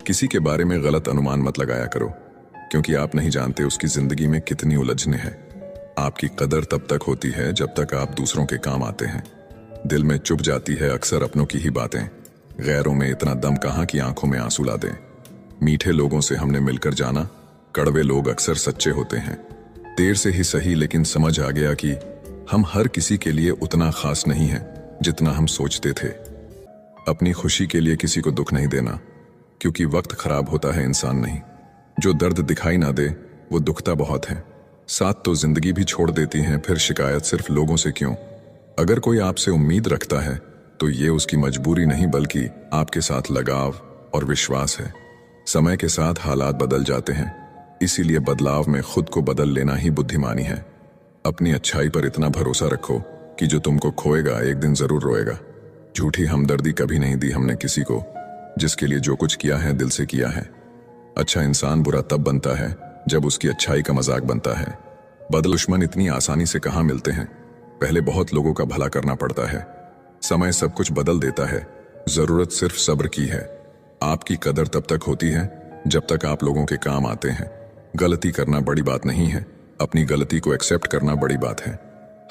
किसी के बारे में गलत अनुमान मत लगाया करो, क्योंकि आप नहीं जानते उसकी जिंदगी में कितनी उलझने हैं। आपकी कदर तब तक होती है जब तक आप दूसरों के काम आते हैं। दिल में चुभ जाती है अक्सर अपनों की ही बातें। गैरों में इतना दम कहाँ कि आंखों में आंसू ला दें। मीठे लोगों से हमने मिलकर जाना, कड़वे लोग अक्सर सच्चे होते हैं। देर से ही सही, लेकिन समझ आ गया कि हम हर किसी के लिए उतना खास नहीं हैं जितना हम सोचते थे। अपनी खुशी के लिए किसी को दुख नहीं देना, क्योंकि वक्त खराब होता है, इंसान नहीं। जो दर्द दिखाई ना दे वो दुखता बहुत है। साथ तो जिंदगी भी छोड़ देती हैं, फिर शिकायत सिर्फ लोगों से क्यों। अगर कोई आपसे उम्मीद रखता है तो ये उसकी मजबूरी नहीं, बल्कि आपके साथ लगाव और विश्वास है। समय के साथ हालात बदल जाते हैं, इसीलिए बदलाव में खुद को बदल लेना ही बुद्धिमानी है। अपनी अच्छाई पर इतना भरोसा रखो कि जो तुमको खोएगा एक दिन जरूर रोएगा। झूठी हमदर्दी कभी नहीं दी हमने किसी को, जिसके लिए जो कुछ किया है दिल से किया है। अच्छा इंसान बुरा तब बनता है जब उसकी अच्छाई का मजाक बनता है। बदल दुश्मन इतनी आसानी से कहाँ मिलते हैं, पहले बहुत लोगों का भला करना पड़ता है। समय सब कुछ बदल देता है, जरूरत सिर्फ सब्र की है। आपकी कदर तब तक होती है जब तक आप लोगों के काम आते हैं। गलती करना बड़ी बात नहीं है, अपनी गलती को एक्सेप्ट करना बड़ी बात है।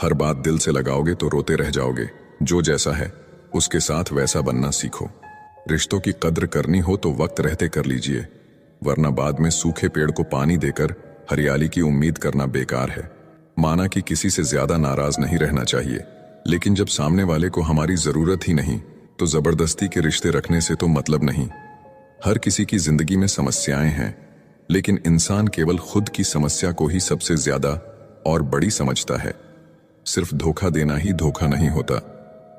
हर बात दिल से लगाओगे तो रोते रह जाओगे। जो जैसा है उसके साथ वैसा बनना सीखो। रिश्तों की कद्र करनी हो तो वक्त रहते कर लीजिए, वरना बाद में सूखे पेड़ को पानी देकर हरियाली की उम्मीद करना बेकार है। माना कि किसी से ज्यादा नाराज नहीं रहना चाहिए, लेकिन जब सामने वाले को हमारी जरूरत ही नहीं तो जबरदस्ती के रिश्ते रखने से तो मतलब नहीं। हर किसी की जिंदगी में समस्याएं हैं, लेकिन इंसान केवल खुद की समस्या को ही सबसे ज्यादा और बड़ी समझता है। सिर्फ धोखा देना ही धोखा नहीं होता,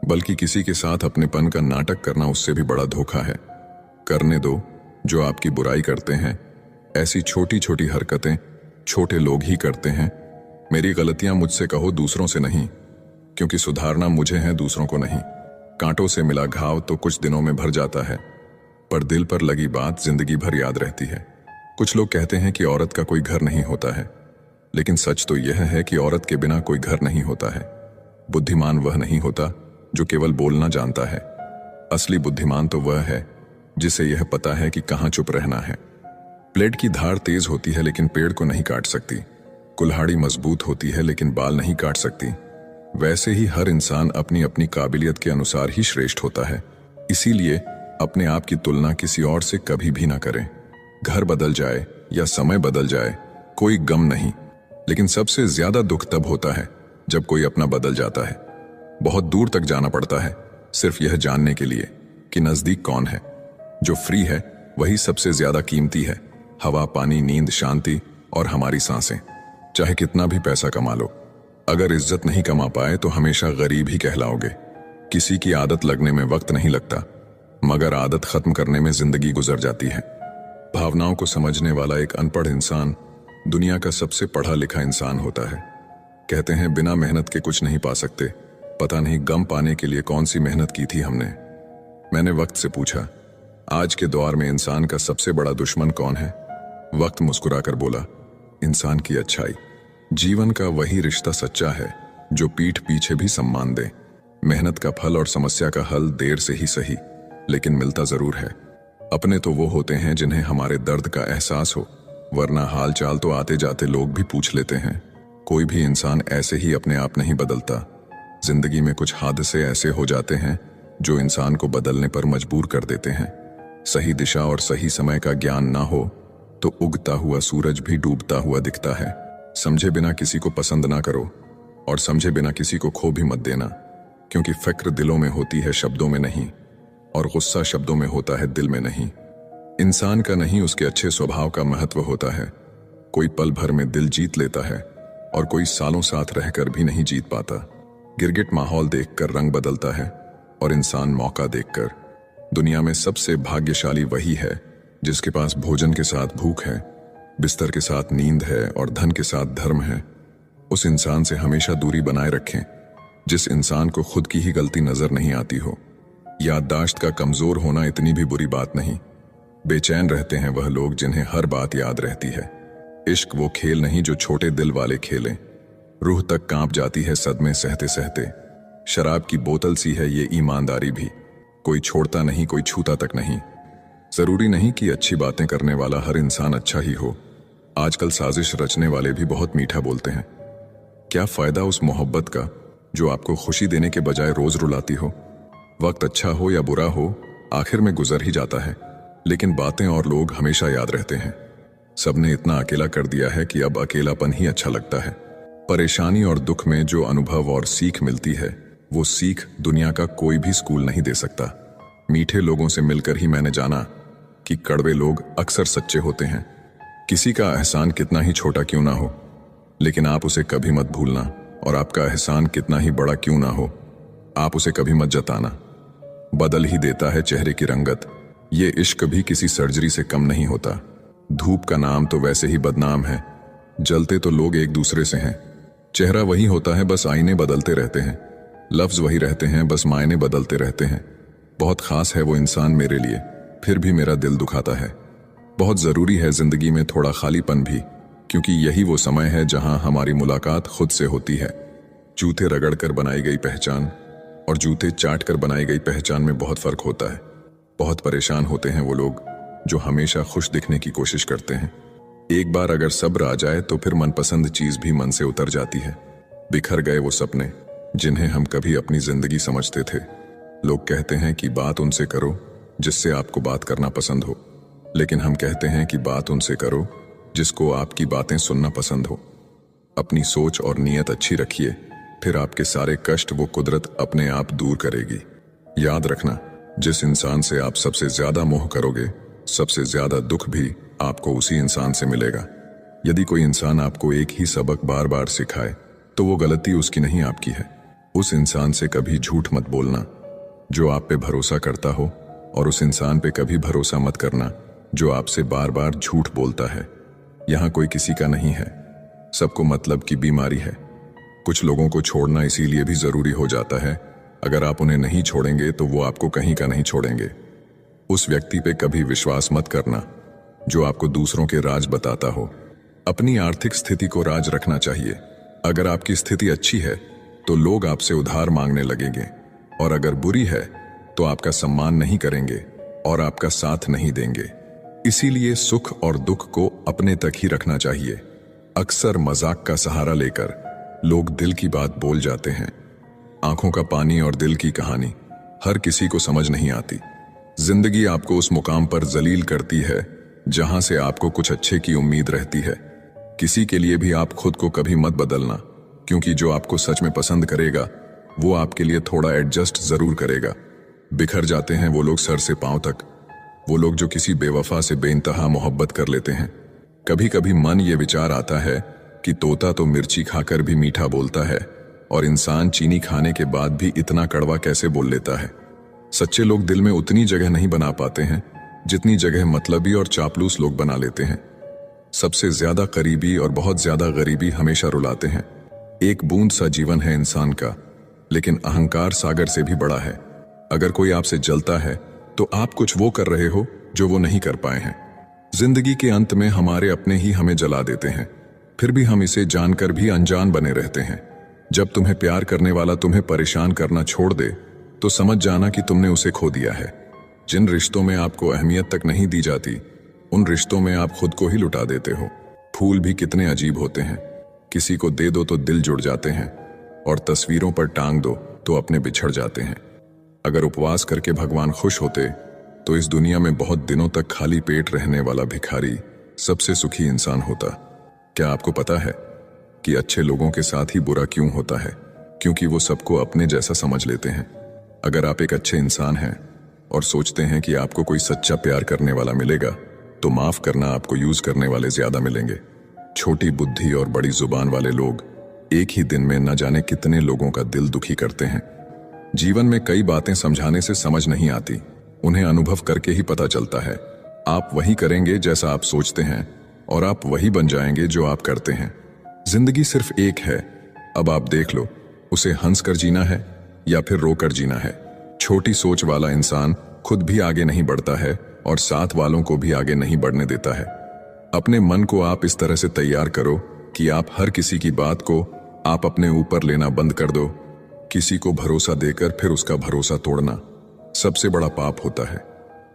बल्कि किसी के साथ अपनेपन का नाटक करना उससे भी बड़ा धोखा है। करने दो जो आपकी बुराई करते हैं। ऐसी छोटी छोटी हरकतें छोटे लोग ही करते हैं। मेरी गलतियां मुझसे कहो, दूसरों से नहीं, क्योंकि सुधारना मुझे है, दूसरों को नहीं। कांटों से मिला घाव तो कुछ दिनों में भर जाता है, पर दिल पर लगी बात जिंदगी भर याद रहती है। कुछ लोग कहते हैं कि औरत का कोई घर नहीं होता है, लेकिन सच तो यह है कि औरत के बिना कोई घर नहीं होता है। बुद्धिमान वह नहीं होता जो केवल बोलना जानता है। असली बुद्धिमान तो वह है जिसे यह पता है कि कहाँ चुप रहना है। ब्लेड की धार तेज होती है लेकिन पेड़ को नहीं काट सकती। कुल्हाड़ी मजबूत होती है लेकिन बाल नहीं काट सकती। वैसे ही हर इंसान अपनी अपनी काबिलियत के अनुसार ही श्रेष्ठ होता है। इसीलिए अपने आप की तुलना किसी और से कभी भी ना करें। घर बदल जाए या समय बदल जाए कोई गम नहीं, लेकिन सबसे ज्यादा दुख तब होता है जब कोई अपना बदल जाता है। बहुत दूर तक जाना पड़ता है सिर्फ यह जानने के लिए कि नजदीक कौन है। जो फ्री है वही सबसे ज्यादा कीमती है। हवा, पानी, नींद, शांति और हमारी सांसें। चाहे कितना भी पैसा कमा लो, अगर इज्जत नहीं कमा पाए तो हमेशा गरीब ही कहलाओगे। किसी की आदत लगने में वक्त नहीं लगता, मगर आदत खत्म करने में जिंदगी गुजर जाती है। भावनाओं को समझने वाला एक अनपढ़ इंसान दुनिया का सबसे पढ़ा लिखा इंसान होता है। कहते हैं बिना मेहनत के कुछ नहीं पा सकते। पता नहीं गम पाने के लिए कौन सी मेहनत की थी हमने। मैंने वक्त से पूछा, आज के दौर में इंसान का सबसे बड़ा दुश्मन कौन है? वक्त मुस्कुराकर बोला, इंसान की अच्छाई। जीवन का वही रिश्ता सच्चा है जो पीठ पीछे भी सम्मान दे। मेहनत का फल और समस्या का हल देर से ही सही, लेकिन मिलता जरूर है। अपने तो वो होते हैं जिन्हें हमारे दर्द का एहसास हो, वरना हाल चाल तो आते जाते लोग भी पूछ लेते हैं। कोई भी इंसान ऐसे ही अपने आप नहीं बदलता। जिंदगी में कुछ हादसे ऐसे हो जाते हैं जो इंसान को बदलने पर मजबूर कर देते हैं। सही दिशा और सही समय का ज्ञान ना हो तो उगता हुआ सूरज भी डूबता हुआ दिखता है। समझे बिना किसी को पसंद ना करो, और समझे बिना किसी को खो भी मत देना, क्योंकि फिक्र दिलों में होती है, शब्दों में नहीं, और गुस्सा शब्दों में होता है, दिल में नहीं। इंसान का नहीं, उसके अच्छे स्वभाव का महत्व होता है। कोई पल भर में दिल जीत लेता है और कोई सालों साथ रहकर भी नहीं जीत पाता। गिरगिट माहौल देखकर रंग बदलता है और इंसान मौका देखकर। दुनिया में सबसे भाग्यशाली वही है जिसके पास भोजन के साथ भूख है, बिस्तर के साथ नींद है और धन के साथ धर्म है। उस इंसान से हमेशा दूरी बनाए रखें जिस इंसान को खुद की ही गलती नजर नहीं आती हो। याददाश्त का कमजोर होना इतनी भी बुरी बात नहीं। बेचैन रहते हैं वह लोग जिन्हें हर बात याद रहती है। इश्क वो खेल नहीं जो छोटे दिल वाले खेलें। रूह तक कांप जाती है सदमे सहते सहते। शराब की बोतल सी है ये ईमानदारी भी, कोई छोड़ता नहीं, कोई छूता तक नहीं। जरूरी नहीं कि अच्छी बातें करने वाला हर इंसान अच्छा ही हो। आजकल साजिश रचने वाले भी बहुत मीठा बोलते हैं। क्या फायदा उस मोहब्बत का जो आपको खुशी देने के बजाय रोज रुलाती हो। वक्त अच्छा हो या बुरा हो, आखिर में गुजर ही जाता है, लेकिन बातें और लोग हमेशा याद रहते हैं। सबने इतना अकेला कर दिया है कि अब अकेलापन ही अच्छा लगता है। परेशानी और दुख में जो अनुभव और सीख मिलती है, वो सीख दुनिया का कोई भी स्कूल नहीं दे सकता। मीठे लोगों से मिलकर ही मैंने जाना कि कड़वे लोग अक्सर सच्चे होते हैं। किसी का एहसान कितना ही छोटा क्यों ना हो, लेकिन आप उसे कभी मत भूलना, और आपका एहसान कितना ही बड़ा क्यों ना हो, आप उसे कभी मत जताना। बदल ही देता है चेहरे की रंगत। ये इश्क भी किसी सर्जरी से कम नहीं होता। धूप का नाम तो वैसे ही बदनाम है। जलते तो लोग एक दूसरे से हैं। चेहरा वही होता है, बस आईने बदलते रहते हैं। लफ्ज वही रहते हैं, बस मायने बदलते रहते हैं। बहुत खास है वो इंसान मेरे लिए, फिर भी मेरा दिल दुखाता है। बहुत जरूरी है जिंदगी में थोड़ा खालीपन भी, क्योंकि यही वो समय है जहां हमारी मुलाकात खुद से होती है। जूते रगड़ कर बनाई गई पहचान और जूते चाट कर बनाई गई पहचान में बहुत फर्क होता है। बहुत परेशान होते हैं वो लोग जो हमेशा खुश दिखने की कोशिश करते हैं। एक बार अगर सब्र आ जाए तो फिर मनपसंद चीज भी मन से उतर जाती है। बिखर गए वो सपने जिन्हें हम कभी अपनी जिंदगी समझते थे। लोग कहते हैं कि बात उनसे करो जिससे आपको बात करना पसंद हो, लेकिन हम कहते हैं कि बात उनसे करो जिसको आपकी बातें सुनना पसंद हो। अपनी सोच और नीयत अच्छी रखिए, फिर आपके सारे कष्ट वो कुदरत अपने आप दूर करेगी। याद रखना, जिस इंसान से आप सबसे ज्यादा मोह करोगे, सबसे ज्यादा दुख भी आपको उसी इंसान से मिलेगा। यदि कोई इंसान आपको एक ही सबक बार बार सिखाए तो वो गलती उसकी नहीं, आपकी है। उस इंसान से कभी झूठ मत बोलना जो आप पे भरोसा करता हो, और उस इंसान पे कभी भरोसा मत करना जो आपसे बार बार झूठ बोलता है। यहां कोई किसी का नहीं है, सबको मतलब की बीमारी है। कुछ लोगों को छोड़ना इसीलिए भी जरूरी हो जाता है, अगर आप उन्हें नहीं छोड़ेंगे तो वो आपको कहीं का नहीं छोड़ेंगे। उस व्यक्ति पे कभी विश्वास मत करना जो आपको दूसरों के राज बताता हो। अपनी आर्थिक स्थिति को राज रखना चाहिए। अगर आपकी स्थिति अच्छी है तो लोग आपसे उधार मांगने लगेंगे, और अगर बुरी है तो आपका सम्मान नहीं करेंगे और आपका साथ नहीं देंगे। इसीलिए सुख और दुख को अपने तक ही रखना चाहिए। अक्सर मजाक का सहारा लेकर लोग दिल की बात बोल जाते हैं। आंखों का पानी और दिल की कहानी हर किसी को समझ नहीं आती। जिंदगी आपको उस मुकाम पर जलील करती है जहां से आपको कुछ अच्छे की उम्मीद रहती है। किसी के लिए भी आप खुद को कभी मत बदलना, क्योंकि जो आपको सच में पसंद करेगा वो आपके लिए थोड़ा एडजस्ट जरूर करेगा। बिखर जाते हैं वो लोग सर से पांव तक, वो लोग जो किसी बेवफा से बेइंतहा मोहब्बत कर लेते हैं। कभी कभी मन ये विचार आता है कि तोता तो मिर्ची खाकर भी मीठा बोलता है, और इंसान चीनी खाने के बाद भी इतना कड़वा कैसे बोल लेता है। सच्चे लोग दिल में उतनी जगह नहीं बना पाते हैं जितनी जगह मतलबी और चापलूस लोग बना लेते हैं। सबसे ज्यादा करीबी और बहुत ज्यादा गरीबी हमेशा रुलाते हैं। एक बूंद सा जीवन है इंसान का, लेकिन अहंकार सागर से भी बड़ा है। अगर कोई आपसे जलता है तो आप कुछ वो कर रहे हो जो वो नहीं कर पाए हैं। जिंदगी के अंत में हमारे अपने ही हमें जला देते हैं, फिर भी हम इसे जानकर भी अनजान बने रहते हैं। जब तुम्हें प्यार करने वाला तुम्हें परेशान करना छोड़ दे तो समझ जाना कि तुमने उसे खो दिया है। जिन रिश्तों में आपको अहमियत तक नहीं दी जाती, उन रिश्तों में आप खुद को ही लुटा देते हो। फूल भी कितने अजीब होते हैं, किसी को दे दो तो दिल जुड़ जाते हैं, और तस्वीरों पर टांग दो तो अपने बिछड़ जाते हैं। अगर उपवास करके भगवान खुश होते तो इस दुनिया में बहुत दिनों तक खाली पेट रहने वाला भिखारी सबसे सुखी इंसान होता। क्या आपको पता है कि अच्छे लोगों के साथ ही बुरा क्यों होता है? क्योंकि वो सबको अपने जैसा समझ लेते हैं। अगर आप एक अच्छे इंसान हैं और सोचते हैं कि आपको कोई सच्चा प्यार करने वाला मिलेगा, तो माफ करना, आपको यूज करने वाले ज्यादा मिलेंगे। छोटी बुद्धि और बड़ी जुबान वाले लोग एक ही दिन में न जाने कितने लोगों का दिल दुखी करते हैं। जीवन में कई बातें समझाने से समझ नहीं आती, उन्हें अनुभव करके ही पता चलता है। आप वही करेंगे जैसा आप सोचते हैं, और आप वही बन जाएंगे जो आप करते हैं। जिंदगी सिर्फ एक है, अब आप देख लो, उसे हंस कर जीना है या फिर रोकर जीना है। छोटी सोच वाला इंसान खुद भी आगे नहीं बढ़ता है और साथ वालों को भी आगे नहीं बढ़ने देता है। अपने मन को आप इस तरह से तैयार करो कि आप हर किसी की बात को आप अपने ऊपर लेना बंद कर दो। किसी को भरोसा देकर फिर उसका भरोसा तोड़ना सबसे बड़ा पाप होता है।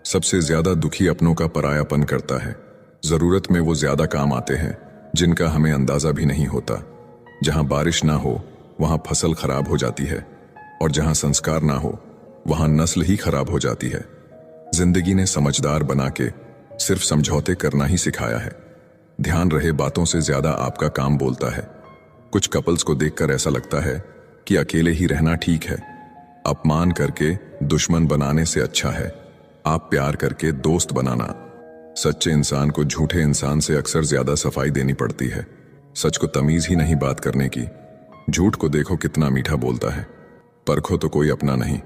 सबसे ज्यादा दुखी अपनों का परायापन करता है। जरूरत में वो ज्यादा काम आते हैं जिनका हमें अंदाजा भी नहीं होता। जहां बारिश ना हो वहां फसल खराब हो जाती है, और जहां संस्कार ना हो वहां नस्ल ही खराब हो जाती है। जिंदगी ने समझदार बना के सिर्फ समझौते करना ही सिखाया है। ध्यान रहे, बातों से ज्यादा आपका काम बोलता है। कुछ कपल्स को देखकर ऐसा लगता है कि अकेले ही रहना ठीक है। अपमान करके दुश्मन बनाने से अच्छा है आप प्यार करके दोस्त बनाना। सच्चे इंसान को झूठे इंसान से अक्सर ज्यादा सफाई देनी पड़ती है। सच को तमीज ही नहीं बात करने की। झूठ को देखो कितना मीठा बोलता है। परखो तो कोई अपना नहीं,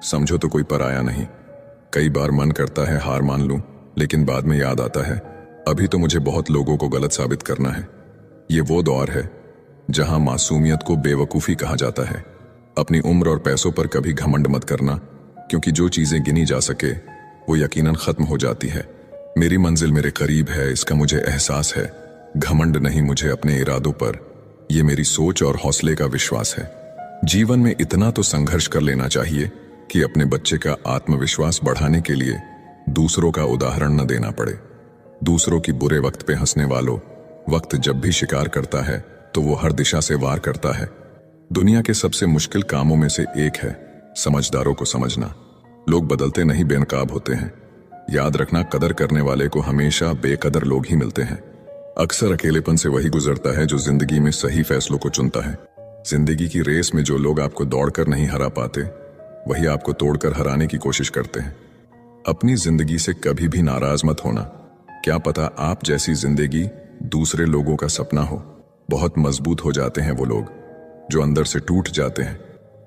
समझो तो कोई पराया नहीं। कई बार मन करता है हार मान लूं, लेकिन बाद में याद आता है अभी तो मुझे बहुत लोगों को गलत साबित करना है। ये वो दौर है जहां मासूमियत को बेवकूफी कहा जाता है। अपनी उम्र और पैसों पर कभी घमंड मत करना, क्योंकि जो चीजें गिनी जा सके वो यकीनन खत्म हो जाती है। मेरी मंजिल मेरे करीब है, इसका मुझे एहसास है। घमंड नहीं मुझे अपने इरादों पर, ये मेरी सोच और हौसले का विश्वास है। जीवन में इतना तो संघर्ष कर लेना चाहिए कि अपने बच्चे का आत्मविश्वास बढ़ाने के लिए दूसरों का उदाहरण न देना पड़े। दूसरों की बुरे वक्त पे हंसने वालों, वक्त जब भी शिकार करता है तो वो हर दिशा से वार करता है। दुनिया के सबसे मुश्किल कामों में से एक है समझदारों को समझना। लोग बदलते नहीं, बेनकाब होते हैं। याद रखना, कदर करने वाले को हमेशा बेकदर लोग ही मिलते हैं। अक्सर अकेलेपन से वही गुजरता है जो जिंदगी में सही फैसलों को चुनता है। जिंदगी की रेस में जो लोग आपको दौड़कर नहीं हरा पाते, वही आपको तोड़कर हराने की कोशिश करते हैं। अपनी जिंदगी से कभी भी नाराज मत होना। क्या पता आप जैसी जिंदगी दूसरे लोगों का सपना हो। बहुत मजबूत हो जाते हैं वो लोग जो अंदर से टूट जाते हैं।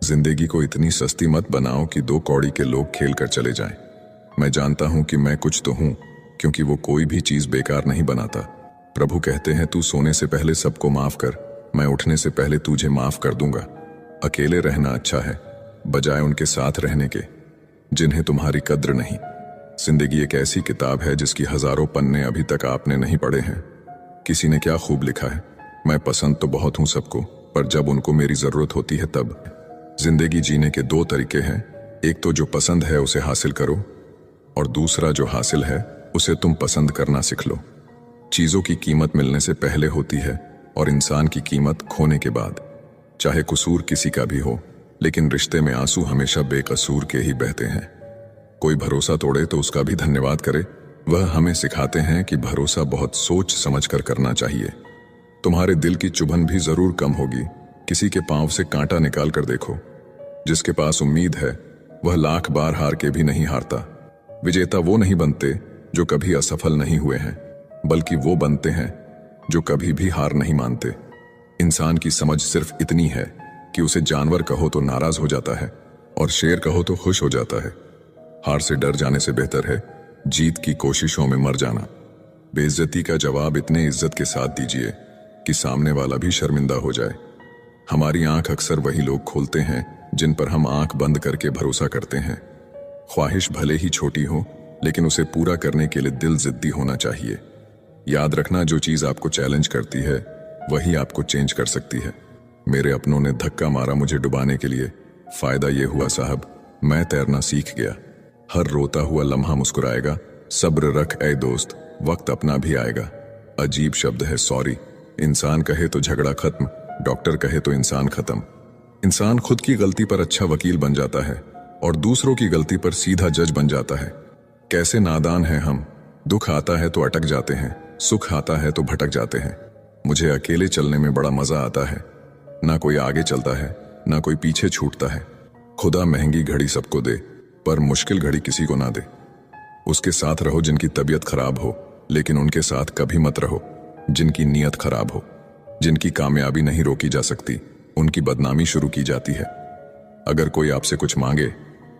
जिंदगी को इतनी सस्ती मत बनाओ कि 2 कौड़ी के लोग खेल कर चले जाएं। मैं जानता हूं कि मैं कुछ तो हूं, क्योंकि वो कोई भी चीज बेकार नहीं बनाता। प्रभु कहते हैं, तू सोने से पहले सबको माफ कर, मैं उठने से पहले तुझे माफ कर दूंगा। अकेले रहना अच्छा है बजाय उनके साथ रहने के जिन्हें तुम्हारी कद्र नहीं। जिंदगी एक ऐसी किताब है जिसकी हजारों पन्ने अभी तक आपने नहीं पढ़े हैं। किसी ने क्या खूब लिखा है, मैं पसंद तो बहुत हूं सबको, पर जब उनको मेरी जरूरत होती है तब। जिंदगी जीने के 2 तरीके हैं, एक तो जो पसंद है उसे हासिल करो, और दूसरा जो हासिल है उसे तुम पसंद करना सीख लो। चीजों की कीमत मिलने से पहले होती है और इंसान की कीमत खोने के बाद। चाहे कसूर किसी का भी हो, लेकिन रिश्ते में आंसू हमेशा बेकसूर के ही बहते हैं। कोई भरोसा तोड़े तो उसका भी धन्यवाद करे। वह हमें सिखाते हैं कि भरोसा बहुत सोच समझ कर करना चाहिए। तुम्हारे दिल की चुभन भी जरूर कम होगी। किसी के पांव से कांटा निकाल कर देखो। जिसके पास उम्मीद है वह लाख बार हार के भी नहीं हारता। विजेता वो नहीं बनते जो कभी असफल नहीं हुए हैं, बल्कि वो बनते हैं जो कभी भी हार नहीं मानते। इंसान की समझ सिर्फ इतनी है कि उसे जानवर कहो तो नाराज हो जाता है और शेर कहो तो खुश हो जाता है। हार से डर जाने से बेहतर है जीत की कोशिशों में मर जाना। बेइज्जती का जवाब इतने इज्जत के साथ दीजिए कि सामने वाला भी शर्मिंदा हो जाए। हमारी आंख अक्सर वही लोग खोलते हैं जिन पर हम आंख बंद करके भरोसा करते हैं। ख्वाहिश भले ही छोटी हो, लेकिन उसे पूरा करने के लिए दिल जिद्दी होना चाहिए। याद रखना, जो चीज आपको चैलेंज करती है वही आपको चेंज कर सकती है। मेरे अपनों ने धक्का मारा मुझे डुबाने के लिए। फायदा ये हुआ साहब, मैं तैरना सीख गया। हर रोता हुआ लम्हा मुस्कुराएगा। सब्र रख ऐ दोस्त, वक्त अपना भी आएगा। अजीब शब्द है सॉरी। इंसान कहे तो झगड़ा खत्म, डॉक्टर कहे तो इंसान खत्म। इंसान खुद की गलती पर अच्छा वकील बन जाता है और दूसरों की गलती पर सीधा जज बन जाता है। कैसे नादान हैं हम। दुख आता है तो अटक जाते हैं, सुख आता है तो भटक जाते हैं। मुझे अकेले चलने में बड़ा मजा आता है। ना कोई आगे चलता है, ना कोई पीछे छूटता है। खुदा महंगी घड़ी सबको दे, पर मुश्किल घड़ी किसी को ना दे। उसके साथ रहो जिनकी तबीयत खराब हो, लेकिन उनके साथ कभी मत रहो जिनकी नीयत खराब हो। जिनकी कामयाबी नहीं रोकी जा सकती, उनकी बदनामी शुरू की जाती है। अगर कोई आपसे कुछ मांगे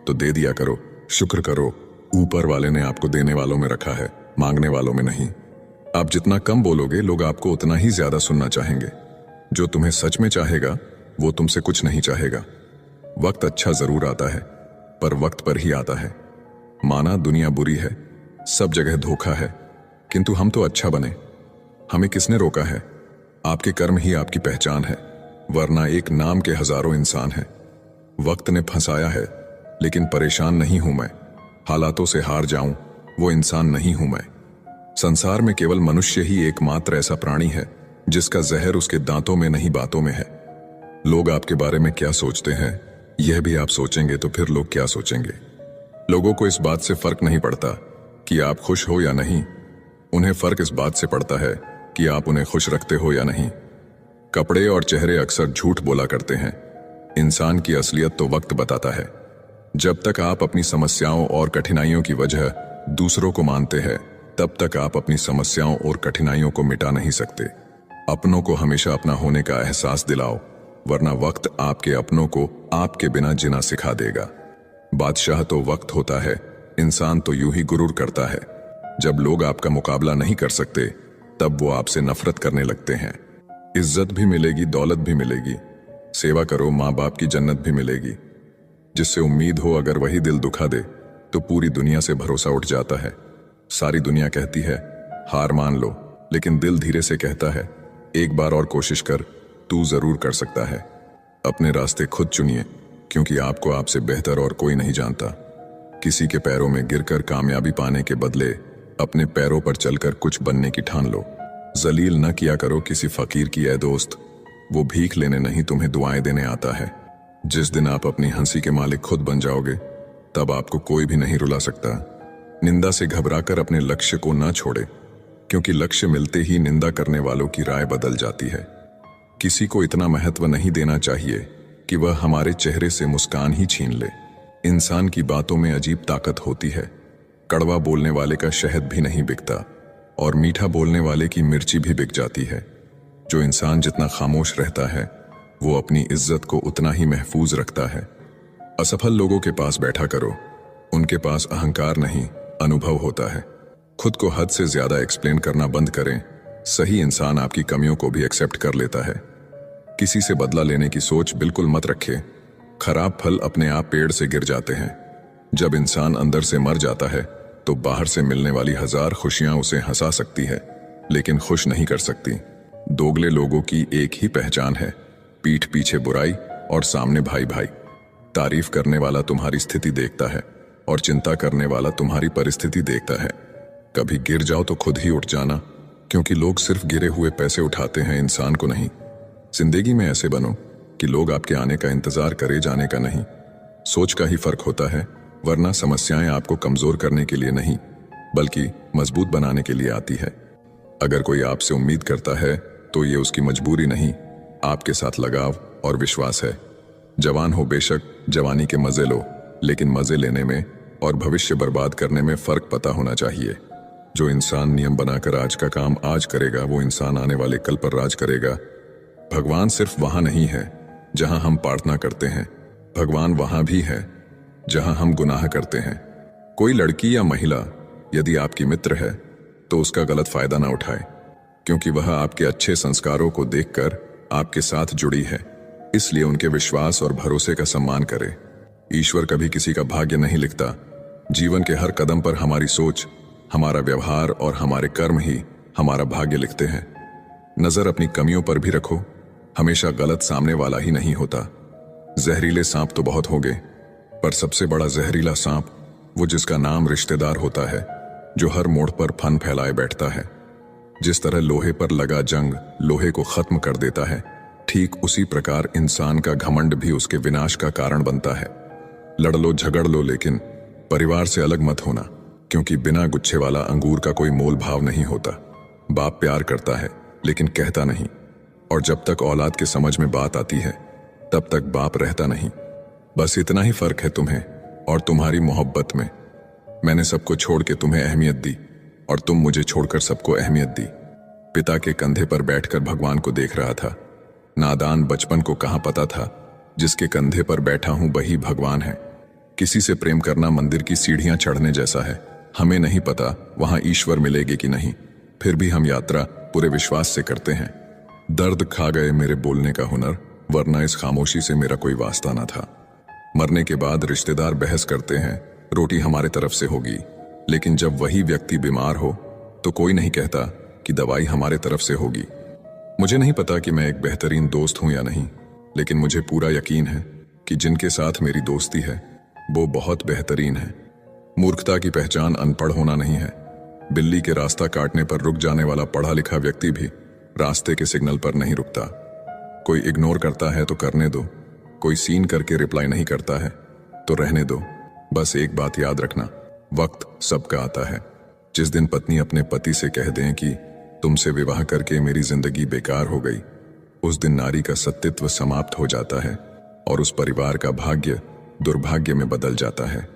तो दे दिया करो। शुक्र करो, ऊपर वाले ने आपको देने वालों में रखा है, मांगने वालों में नहीं। आप जितना कम बोलोगे, लोग आपको उतना ही ज्यादा सुनना चाहेंगे। जो तुम्हें सच में चाहेगा वो तुमसे कुछ नहीं चाहेगा। वक्त अच्छा जरूर आता है, पर वक्त पर ही आता है। माना दुनिया बुरी है, सब जगह धोखा है, किंतु हम तो अच्छा बने। हमें किसने रोका है? आपके कर्म ही आपकी पहचान है, वरना एक नाम के हजारों इंसान हैं। वक्त ने फंसाया है, लेकिन परेशान नहीं हूं मैं। हालातों से हार जाऊं, वो इंसान नहीं हूं मैं। संसार में केवल मनुष्य ही एकमात्र ऐसा प्राणी है जिसका जहर उसके दांतों में नहीं बातों में है। लोग आपके बारे में क्या सोचते हैं यह भी आप सोचेंगे तो फिर लोग क्या सोचेंगे। लोगों को इस बात से फर्क नहीं पड़ता कि आप खुश हो या नहीं, उन्हें फर्क इस बात से पड़ता है कि आप उन्हें खुश रखते हो या नहीं। कपड़े और चेहरे अक्सर झूठ बोला करते हैं, इंसान की असलियत तो वक्त बताता है। जब तक आप अपनी समस्याओं और कठिनाइयों की वजह दूसरों को मानते हैं, तब तक आप अपनी समस्याओं और कठिनाइयों को मिटा नहीं सकते। अपनों को हमेशा अपना होने का एहसास दिलाओ, वरना वक्त आपके अपनों को आपके बिना जीना सिखा देगा। बादशाह तो वक्त होता है, इंसान तो यूं ही गुरूर करता है। जब लोग आपका मुकाबला नहीं कर सकते, तब वो आपसे नफरत करने लगते हैं। इज्जत भी मिलेगी, दौलत भी मिलेगी, सेवा करो माँ बाप की जन्नत भी मिलेगी। जिससे उम्मीद हो अगर वही दिल दुखा दे, तो पूरी दुनिया से भरोसा उठ जाता है। सारी दुनिया कहती है हार मान लो, लेकिन दिल धीरे से कहता है एक बार और कोशिश कर, तू जरूर कर सकता है। अपने रास्ते खुद चुनिए, क्योंकि आपको आपसे बेहतर और कोई नहीं जानता। किसी के पैरों में गिरकर कामयाबी पाने के बदले अपने पैरों पर चलकर कुछ बनने की ठान लो। जलील न किया करो किसी फकीर की ऐ दोस्त, वो भीख लेने नहीं तुम्हें दुआएं देने आता है। जिस दिन आप अपनी हंसी के मालिक खुद बन जाओगे, तब आपको कोई भी नहीं रुला सकता। निंदा से घबराकर अपने लक्ष्य को ना छोड़े, क्योंकि लक्ष्य मिलते ही निंदा करने वालों की राय बदल जाती है। किसी को इतना महत्व नहीं देना चाहिए कि वह हमारे चेहरे से मुस्कान ही छीन ले। इंसान की बातों में अजीब ताकत होती है। कड़वा बोलने वाले का शहद भी नहीं बिकता, और मीठा बोलने वाले की मिर्ची भी बिक जाती है। जो इंसान जितना खामोश रहता है, वो अपनी इज्जत को उतना ही महफूज रखता है। असफल लोगों के पास बैठा करो, उनके पास अहंकार नहीं, अनुभव होता है। खुद को हद से ज्यादा एक्सप्लेन करना बंद करें। सही इंसान आपकी कमियों को भी एक्सेप्ट कर लेता है। किसी से बदला लेने की सोच बिल्कुल मत रखें। खराब फल अपने आप पेड़ से गिर जाते हैं। जब इंसान अंदर से मर जाता है, तो बाहर से मिलने वाली 1000 खुशियां उसे हंसा सकती है, लेकिन खुश नहीं कर सकती। दोगले लोगों की एक ही पहचान है, पीठ पीछे बुराई और सामने भाई भाई। तारीफ करने वाला तुम्हारी स्थिति देखता है, और चिंता करने वाला तुम्हारी परिस्थिति देखता है। कभी गिर जाओ तो खुद ही उठ जाना, क्योंकि लोग सिर्फ गिरे हुए पैसे उठाते हैं, इंसान को नहीं। जिंदगी में ऐसे बनो कि लोग आपके आने का इंतजार करे, जाने का नहीं। सोच का ही फर्क होता है, वरना समस्याएं आपको कमजोर करने के लिए नहीं, बल्कि मजबूत बनाने के लिए आती है। अगर कोई आपसे उम्मीद करता है, तो ये उसकी मजबूरी नहीं, आपके साथ लगाव और विश्वास है। जवान हो बेशक, जवानी के मजे लो, लेकिन मजे लेने में और भविष्य बर्बाद करने में फर्क पता होना चाहिए। जो इंसान नियम बनाकर आज का काम आज करेगा, वो इंसान आने वाले कल पर राज करेगा। भगवान सिर्फ वहां नहीं है जहां हम प्रार्थना करते हैं, भगवान वहां भी है जहां हम गुनाह करते हैं। कोई लड़की या महिला यदि आपकी मित्र है, तो उसका गलत फायदा ना उठाए, क्योंकि वह आपके अच्छे संस्कारों को देखकर आपके साथ जुड़ी है। इसलिए उनके विश्वास और भरोसे का सम्मान करें। ईश्वर कभी किसी का भाग्य नहीं लिखता। जीवन के हर कदम पर हमारी सोच, हमारा व्यवहार और हमारे कर्म ही हमारा भाग्य लिखते हैं। नजर अपनी कमियों पर भी रखो, हमेशा गलत सामने वाला ही नहीं होता। जहरीले सांप तो बहुत होंगे, पर सबसे बड़ा जहरीला सांप वो जिसका नाम रिश्तेदार होता है, जो हर मोड़ पर फन फैलाए बैठता है। जिस तरह लोहे पर लगा जंग लोहे को खत्म कर देता है, ठीक उसी प्रकार इंसान का घमंड भी उसके विनाश का कारण बनता है। लड़ लो झगड़ लो, लेकिन परिवार से अलग मत होना, क्योंकि बिना गुच्छे वाला अंगूर का कोई मोल भाव नहीं होता। बाप प्यार करता है लेकिन कहता नहीं, और जब तक औलाद के समझ में बात आती है, तब तक बाप रहता नहीं। बस इतना ही फर्क है तुम्हें और तुम्हारी मोहब्बत में। मैंने सबको छोड़ के तुम्हें अहमियत दी, और तुम मुझे छोड़कर सबको अहमियत दी। पिता के कंधे पर बैठकर भगवान को देख रहा था। नादान बचपन को कहां पता था, जिसके कंधे पर बैठा हूं वही भगवान है। किसी से प्रेम करना मंदिर की सीढ़ियां चढ़ने जैसा है। हमें नहीं पता वहां ईश्वर मिलेगी कि नहीं, फिर भी हम यात्रा पूरे विश्वास से करते हैं। दर्द खा गए मेरे बोलने का हुनर, वरना इस खामोशी से मेरा कोई वास्ता ना था। मरने के बाद रिश्तेदार बहस करते हैं रोटी हमारे तरफ से होगी, लेकिन जब वही व्यक्ति बीमार हो तो कोई नहीं कहता कि दवाई हमारे तरफ से होगी। मुझे नहीं पता कि मैं एक बेहतरीन दोस्त हूं या नहीं, लेकिन मुझे पूरा यकीन है कि जिनके साथ मेरी दोस्ती है वो बहुत बेहतरीन है। मूर्खता की पहचान अनपढ़ होना नहीं है। बिल्ली के रास्ता काटने पर रुक जाने वाला पढ़ा लिखा व्यक्ति भी रास्ते के सिग्नल पर नहीं रुकता। कोई इग्नोर करता है तो करने दो, कोई सीन करके रिप्लाई नहीं करता है तो रहने दो। बस एक बात याद रखना, वक्त सबका आता है। जिस दिन पत्नी अपने पति से कह दें कि तुमसे विवाह करके मेरी जिंदगी बेकार हो गई, उस दिन नारी का सतीत्व समाप्त हो जाता है और उस परिवार का भाग्य दुर्भाग्य में बदल जाता है।